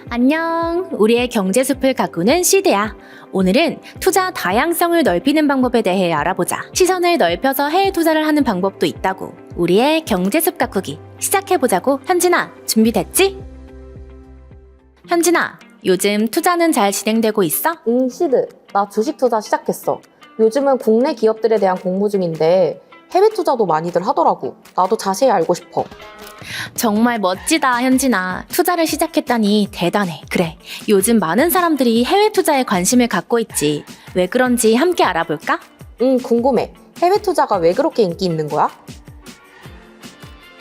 안녕. 우리의 경제숲을 가꾸는 시드야. 오늘은 투자 다양성을 넓히는 방법에 대해 알아보자. 시선을 넓혀서 해외 투자를 하는 방법도 있다고. 우리의 경제숲 가꾸기 시작해보자고. 현진아, 준비됐지? 현진아, 요즘 투자는 잘 진행되고 있어? 시드. 나 주식 투자 시작했어. 요즘은 국내 기업들에 대한 공부 중인데 해외 투자도 많이들 하더라고. 나도 자세히 알고 싶어. 정말 멋지다, 현진아. 투자를 시작했다니 대단해. 그래, 요즘 많은 사람들이 해외 투자에 관심을 갖고 있지. 왜 그런지 함께 알아볼까? 궁금해. 해외 투자가 왜 그렇게 인기 있는 거야?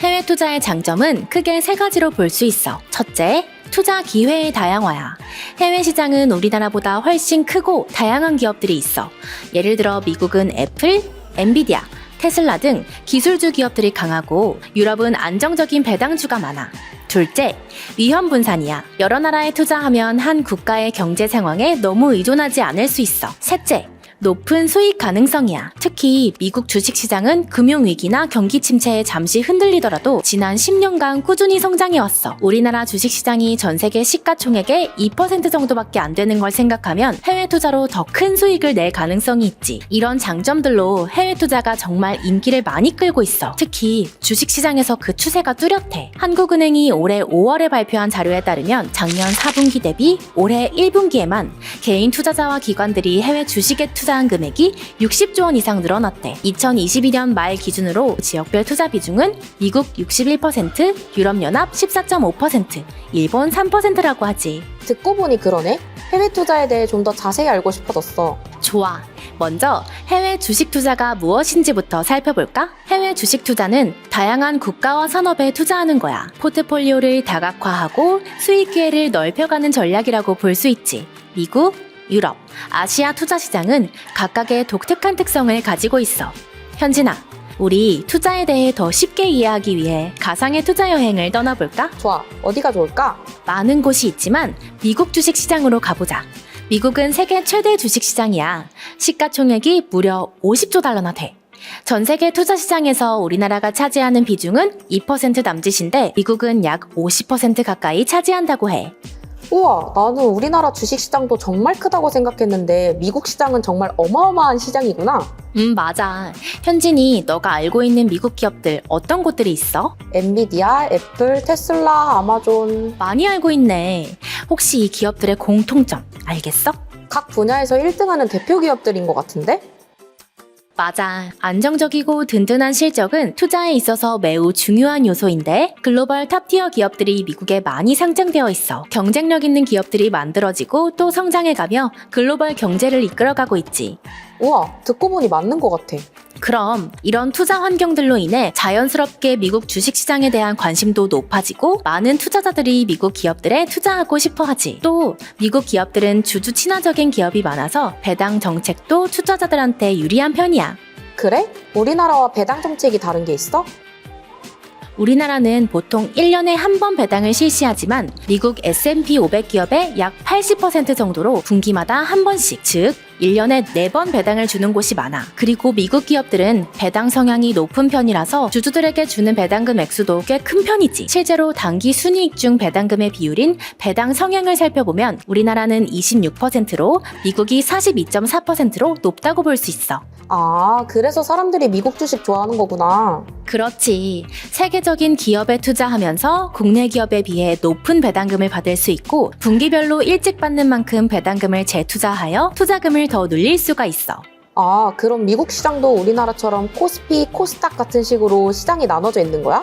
해외 투자의 장점은 크게 세 가지로 볼 수 있어. 첫째, 투자 기회의 다양화야. 해외 시장은 우리나라보다 훨씬 크고 다양한 기업들이 있어. 예를 들어 미국은 애플, 엔비디아, 테슬라 등 기술주 기업들이 강하고 유럽은 안정적인 배당주가 많아. 둘째, 위험 분산이야. 여러 나라에 투자하면 한 국가의 경제 상황에 너무 의존하지 않을 수 있어. 셋째, 높은 수익 가능성이야. 특히 미국 주식시장은 금융위기나 경기 침체에 잠시 흔들리더라도 지난 10년간 꾸준히 성장해왔어. 우리나라 주식시장이 전 세계 시가총액의 2% 정도밖에 안 되는 걸 생각하면 해외 투자로 더 큰 수익을 낼 가능성이 있지. 이런 장점들로 해외 투자가 정말 인기를 많이 끌고 있어. 특히 주식시장에서 그 추세가 뚜렷해. 한국은행이 올해 5월에 발표한 자료에 따르면 작년 4분기 대비 올해 1분기에만 개인 투자자와 기관들이 해외 주식에 투자한 금액이 60조 원 이상 늘어났대. 2022년 말 기준으로 지역별 투자 비중은 미국 61%, 유럽연합 14.5%, 일본 3%라고 하지. 듣고 보니 그러네. 해외 투자에 대해 좀 더 자세히 알고 싶어졌어. 좋아. 먼저 해외 주식 투자가 무엇인지부터 살펴볼까? 해외 주식 투자는 다양한 국가와 산업에 투자하는 거야. 포트폴리오를 다각화하고 수익 기회를 넓혀가는 전략이라고 볼 수 있지. 미국, 유럽, 아시아 투자 시장은 각각의 독특한 특성을 가지고 있어. 현진아, 우리 투자에 대해 더 쉽게 이해하기 위해 가상의 투자 여행을 떠나볼까? 좋아. 어디가 좋을까? 많은 곳이 있지만 미국 주식 시장으로 가보자. 미국은 세계 최대 주식 시장이야. 시가총액이 무려 50조 달러나 돼. 전 세계 투자 시장에서 우리나라가 차지하는 비중은 2% 남짓인데 미국은 약 50% 가까이 차지한다고 해. 우와, 나는 우리나라 주식 시장도 정말 크다고 생각했는데 미국 시장은 정말 어마어마한 시장이구나. 맞아. 현진이 너가 알고 있는 미국 기업들 어떤 곳들이 있어? 엔비디아, 애플, 테슬라, 아마존. 많이 알고 있네. 혹시 이 기업들의 공통점 알겠어? 각 분야에서 1등하는 대표 기업들인 것 같은데? 맞아. 안정적이고 든든한 실적은 투자에 있어서 매우 중요한 요소인데 글로벌 탑티어 기업들이 미국에 많이 상장되어 있어. 경쟁력 있는 기업들이 만들어지고 또 성장해가며 글로벌 경제를 이끌어가고 있지. 우와, 듣고 보니 맞는 것 같아. 그럼 이런 투자 환경들로 인해 자연스럽게 미국 주식시장에 대한 관심도 높아지고 많은 투자자들이 미국 기업들에 투자하고 싶어 하지. 또 미국 기업들은 주주 친화적인 기업이 많아서 배당 정책도 투자자들한테 유리한 편이야. 그래? 우리나라와 배당 정책이 다른 게 있어? 우리나라는 보통 1년에 한 번 배당을 실시하지만 미국 S&P 500 기업의 약 80% 정도로 분기마다 한 번씩, 즉 1년에 4번 배당을 주는 곳이 많아. 그리고 미국 기업들은 배당 성향이 높은 편이라서 주주들에게 주는 배당금 액수도 꽤 큰 편이지. 실제로 단기 순이익 중 배당금의 비율인 배당 성향을 살펴보면 우리나라는 26%로 미국이 42.4%로 높다고 볼 수 있어. 아, 그래서 사람들이 미국 주식 좋아하는 거구나. 그렇지. 세계적인 기업에 투자하면서 국내 기업에 비해 높은 배당금을 받을 수 있고 분기별로 일찍 받는 만큼 배당금을 재투자하여 투자금을 더 늘릴 수가 있어. 아, 그럼 미국 시장도 우리나라처럼 코스피, 코스닥 같은 식으로 시장이 나눠져 있는 거야?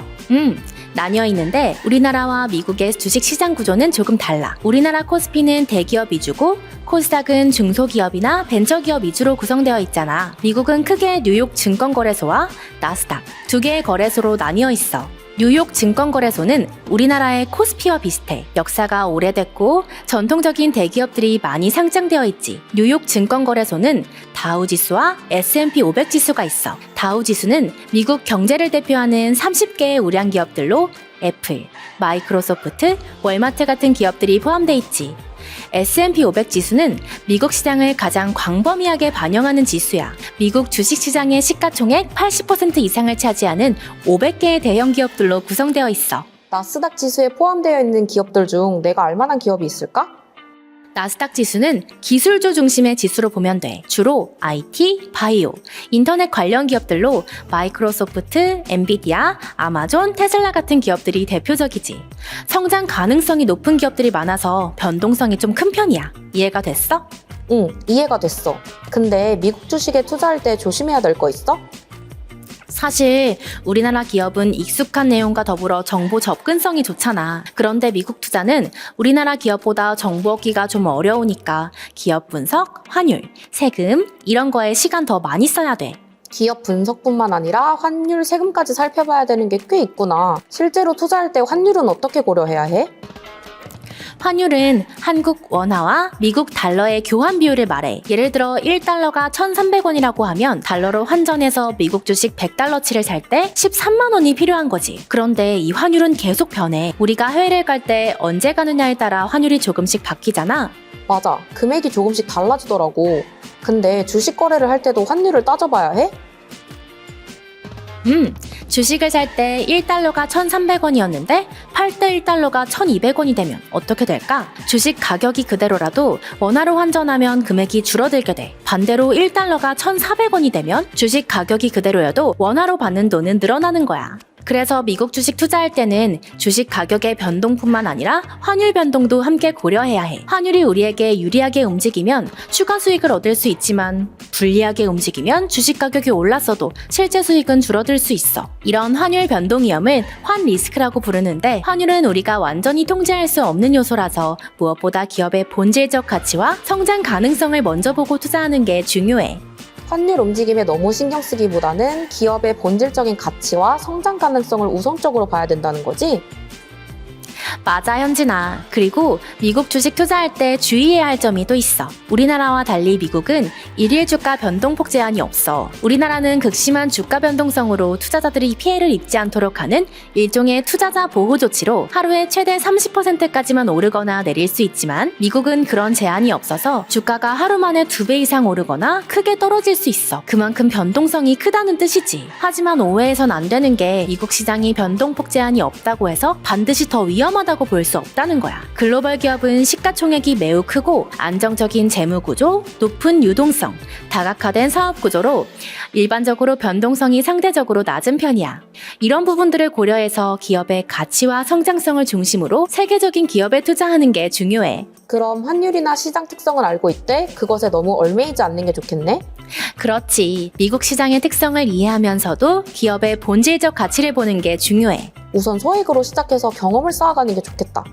나뉘어 있는데 우리나라와 미국의 주식 시장 구조는 조금 달라. 우리나라 코스피는 대기업 위주고 코스닥은 중소기업이나 벤처기업 위주로 구성되어 있잖아. 미국은 크게 뉴욕 증권거래소와 나스닥 두 개의 거래소로 나뉘어 있어. 뉴욕 증권거래소는 우리나라의 코스피와 비슷해. 역사가 오래됐고 전통적인 대기업들이 많이 상장되어 있지. 뉴욕 증권거래소는 다우지수와 S&P 500 지수가 있어. 다우지수는 미국 경제를 대표하는 30개의 우량 기업들로 애플, 마이크로소프트, 월마트 같은 기업들이 포함돼 있지. S&P 500 지수는 미국 시장을 가장 광범위하게 반영하는 지수야. 미국 주식시장의 시가총액 80% 이상을 차지하는 500개의 대형 기업들로 구성되어 있어. 나스닥 지수에 포함되어 있는 기업들 중 내가 알만한 기업이 있을까? 나스닥 지수는 기술주 중심의 지수로 보면 돼. 주로 IT, 바이오, 인터넷 관련 기업들로 마이크로소프트, 엔비디아, 아마존, 테슬라 같은 기업들이 대표적이지. 성장 가능성이 높은 기업들이 많아서 변동성이 좀 큰 편이야. 이해가 됐어? 응, 이해가 됐어. 근데 미국 주식에 투자할 때 조심해야 될 거 있어? 사실 우리나라 기업은 익숙한 내용과 더불어 정보 접근성이 좋잖아. 그런데 미국 투자는 우리나라 기업보다 정보 얻기가 좀 어려우니까 기업 분석, 환율, 세금 이런 거에 시간 더 많이 써야 돼. 기업 분석뿐만 아니라 환율, 세금까지 살펴봐야 되는 게 꽤 있구나. 실제로 투자할 때 환율은 어떻게 고려해야 해? 환율은 한국 원화와 미국 달러의 교환 비율을 말해. 예를 들어 1달러가 1,300원이라고 하면 달러로 환전해서 미국 주식 100달러치를 살 때 13만 원이 필요한 거지. 그런데 이 환율은 계속 변해. 우리가 해외를 갈 때 언제 가느냐에 따라 환율이 조금씩 바뀌잖아. 맞아. 금액이 조금씩 달라지더라고. 근데 주식 거래를 할 때도 환율을 따져봐야 해? 주식을 살 때 1달러가 1,300원이었는데 팔 때 1달러가 1,200원이 되면 어떻게 될까? 주식 가격이 그대로라도 원화로 환전하면 금액이 줄어들게 돼. 반대로 1달러가 1,400원이 되면 주식 가격이 그대로여도 원화로 받는 돈은 늘어나는 거야. 그래서 미국 주식 투자할 때는 주식 가격의 변동뿐만 아니라 환율 변동도 함께 고려해야 해. 환율이 우리에게 유리하게 움직이면 추가 수익을 얻을 수 있지만 불리하게 움직이면 주식 가격이 올랐어도 실제 수익은 줄어들 수 있어. 이런 환율 변동 위험을 환 리스크라고 부르는데 환율은 우리가 완전히 통제할 수 없는 요소라서 무엇보다 기업의 본질적 가치와 성장 가능성을 먼저 보고 투자하는 게 중요해. 환율 움직임에 너무 신경 쓰기보다는 기업의 본질적인 가치와 성장 가능성을 우선적으로 봐야 된다는 거지? 맞아, 현진아. 그리고 미국 주식 투자할 때 주의해야 할 점이 또 있어. 우리나라와 달리 미국은 일일 주가 변동폭 제한이 없어. 우리나라는 극심한 주가 변동성으로 투자자들이 피해를 입지 않도록 하는 일종의 투자자 보호 조치로 하루에 최대 30%까지만 오르거나 내릴 수 있지만 미국은 그런 제한이 없어서 주가가 하루 만에 2배 이상 오르거나 크게 떨어질 수 있어. 그만큼 변동성이 크다는 뜻이지. 하지만 오해해선 안 되는 게 미국 시장이 변동폭 제한이 없다고 해서 반드시 더 위험하다고 볼 수 없다는 거야. 글로벌 기업은 시가총액이 매우 크고 안정적인 재무 구조, 높은 유동성, 다각화된 사업 구조로 일반적으로 변동성이 상대적으로 낮은 편이야. 이런 부분들을 고려해서 기업의 가치와 성장성을 중심으로 세계적인 기업에 투자하는 게 중요해. 그럼 환율이나 시장 특성을 알고 있대 그것에 너무 얽매이지 않는 게 좋겠네? 그렇지. 미국 시장의 특성을 이해하면서도 기업의 본질적 가치를 보는 게 중요해. 우선 소액으로 시작해서 경험을 쌓아가는 게 좋겠다.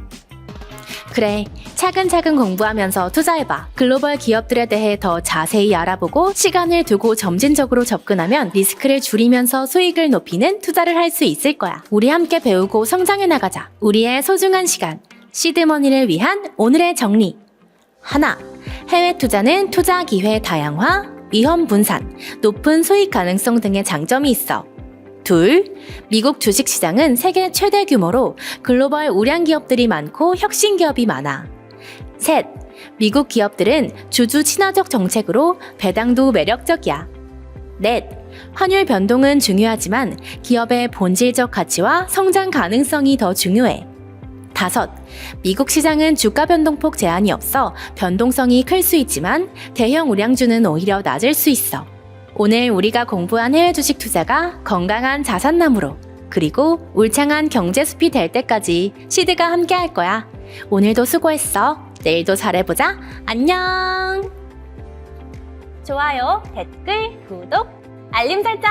그래, 차근차근 공부하면서 투자해봐. 글로벌 기업들에 대해 더 자세히 알아보고 시간을 두고 점진적으로 접근하면 리스크를 줄이면서 수익을 높이는 투자를 할 수 있을 거야. 우리 함께 배우고 성장해 나가자. 우리의 소중한 시간, 시드머니를 위한 오늘의 정리. 하나, 해외 투자는 투자 기회 다양화, 위험 분산, 높은 수익 가능성 등의 장점이 있어. 둘, 미국 주식시장은 세계 최대 규모로 글로벌 우량 기업들이 많고 혁신 기업이 많아. 셋, 미국 기업들은 주주 친화적 정책으로 배당도 매력적이야. 넷, 환율 변동은 중요하지만 기업의 본질적 가치와 성장 가능성이 더 중요해. 다섯, 미국 시장은 주가 변동폭 제한이 없어 변동성이 클 수 있지만 대형 우량주는 오히려 낮을 수 있어. 오늘 우리가 공부한 해외 주식 투자가 건강한 자산나무로 그리고 울창한 경제숲이 될 때까지 시드가 함께 할 거야. 오늘도 수고했어. 내일도 잘해보자. 안녕. 좋아요, 댓글, 구독, 알림 설정.